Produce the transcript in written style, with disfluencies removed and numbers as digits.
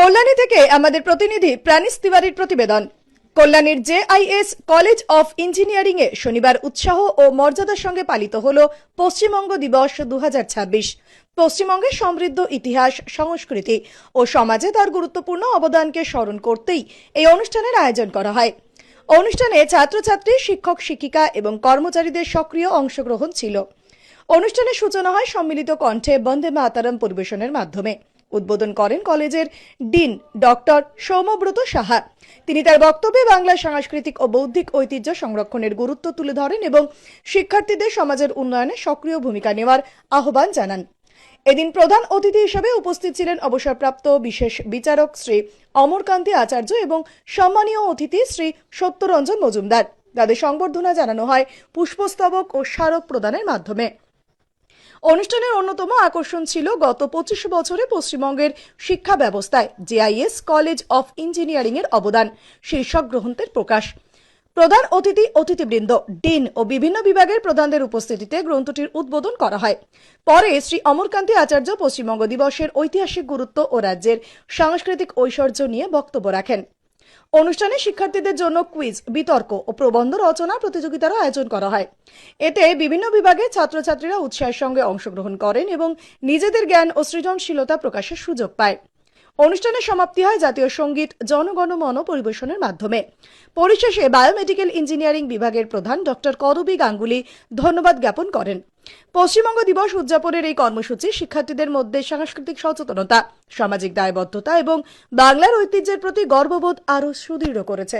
কল্যাণী থেকে আমাদের প্রতিনিধি প্রাণীশ তিওয়ারির প্রতিবেদন। কল্যাণীর জেআইএস কলেজ অফ ইঞ্জিনিয়ারিং এ শনিবার উৎসাহ ও মর্যাদার সঙ্গে পালিত হল পশ্চিমবঙ্গ দিবস 2026। পশ্চিমবঙ্গের সমৃদ্ধ ইতিহাস, সংস্কৃতি ও সমাজে তার গুরুত্বপূর্ণ অবদানকে স্মরণ করতেই এই অনুষ্ঠানের আয়োজন করা হয়। অনুষ্ঠানে ছাত্রছাত্রী, শিক্ষক, শিক্ষিকা এবং কর্মচারীদের সক্রিয় অংশগ্রহণ ছিল। অনুষ্ঠানের সূচনা হয় সম্মিলিত কণ্ঠে বন্দে মাতরম পরিবেশনের মাধ্যমে। উদ্বোধন করেন কলেজের ডিন ডক্টর সৌম্যব্রত সাহা। তিনি তার বক্তব্যে বাংলার সাংস্কৃতিক ও বৌদ্ধিক ঐতিহ্য সংরক্ষণের গুরুত্ব তুলে ধরেন এবং শিক্ষার্থীদের সমাজের উন্নয়নে সক্রিয় ভূমিকা নেওয়ার আহ্বান জানান। এদিন প্রধান অতিথি হিসেবে উপস্থিত ছিলেন অবসরপ্রাপ্ত বিশেষ বিচারক শ্রী অমরকান্তি আচার্য এবং সম্মানীয় অতিথি শ্রী সত্যরঞ্জন মজুমদার। তাদের সংবর্ধনা জানানো হয় পুষ্পস্তবক ও স্মারক প্রদানের মাধ্যমে। অনুষ্ঠানের অন্যতম আকর্ষণ ছিল গত 25 বছরে পশ্চিমবঙ্গের শিক্ষা ব্যবস্থায় জেআইএস কলেজ অফ ইঞ্জিনিয়ারিং এর অবদান শীর্ষক গ্রন্থের প্রকাশ। প্রধান অতিথিবৃন্দ, ডিন ও বিভিন্ন বিভাগের প্রধানদের উপস্থিতিতে গ্রন্থটির উদ্বোধন করা হয়। পরে শ্রী অমরকান্তি আচার্য পশ্চিমবঙ্গ দিবসের ঐতিহাসিক গুরুত্ব ও রাজ্যের সাংস্কৃতিক ঐশ্বর্য নিয়ে বক্তব্য রাখেন। অনুষ্ঠানে শিক্ষার্থীদের জন্য কুইজ, বিতর্ক ও প্রবন্ধ রচনা প্রতিযোগিতারও আয়োজন করা হয়। এতে বিভিন্ন বিভাগের ছাত্রছাত্রীরা উৎসাহের সঙ্গে অংশগ্রহণ করেন এবং নিজেদের জ্ঞান ও সৃজনশীলতা প্রকাশের সুযোগ পায়। অনুষ্ঠানের সমাপ্তি হয় জাতীয় সঙ্গীত জনগণমন পরিবেশনের মাধ্যমে। পরিশেষে বায়োমেডিক্যাল ইঞ্জিনিয়ারিং বিভাগের প্রধান ডক্টর করবী গাঙ্গুলি ধন্যবাদ জ্ঞাপন করেন। পশ্চিমবঙ্গ দিবস উদযাপনের এই কর্মসূচি শিক্ষার্থীদের মধ্যে সাংস্কৃতিক সচেতনতা, সামাজিক দায়বদ্ধতা এবং বাংলার ঐতিহ্যের প্রতি গর্ববোধ আরও সুদৃঢ় করেছে।